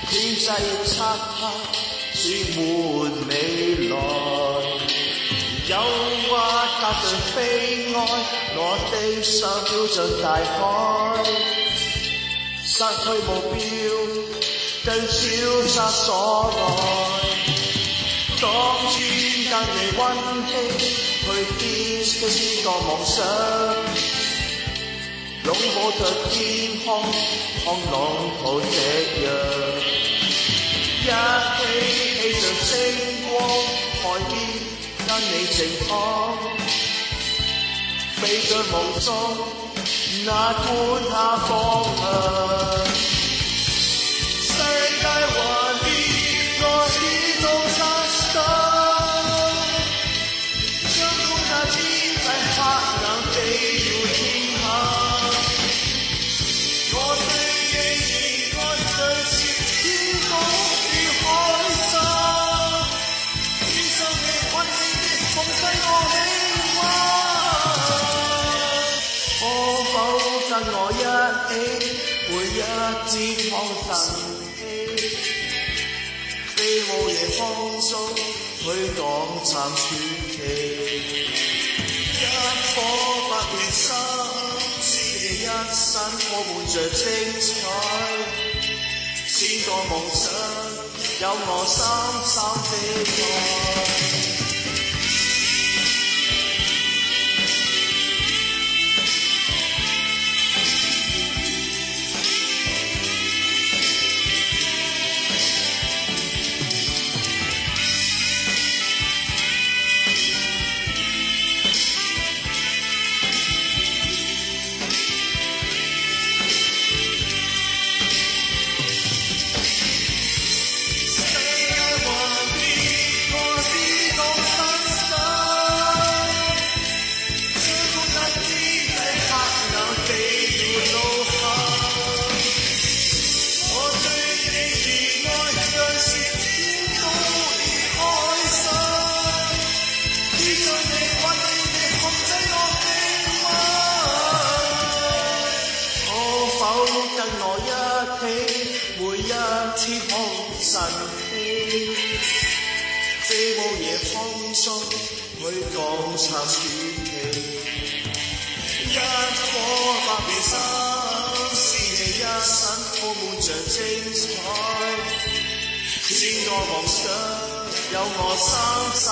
天際漆黑，充滿未來。憂鬱隔着悲哀，我的心飄進大海。失去目標，更消失所愛。當天跟你溫馨去見個夢想。擁抱着天空，看浪濤夕陽，一起起着星光，海邊跟你靜躺，飛在夢中，哪管他方向。世界幻變，愛始終失守，將觀那天際黑冷地要天下。跟我一起，每一支放神氣，飛舞夜風中去講尋傳奇。一顆不變心，是你一生鋪滿着精彩。千個夢想，有我深深的愛。跟我一起，每一天空神氣，飛舞夜風中去講尋傳奇。一顆百變心，是你一生鋪滿着精彩。千個夢想，有我深深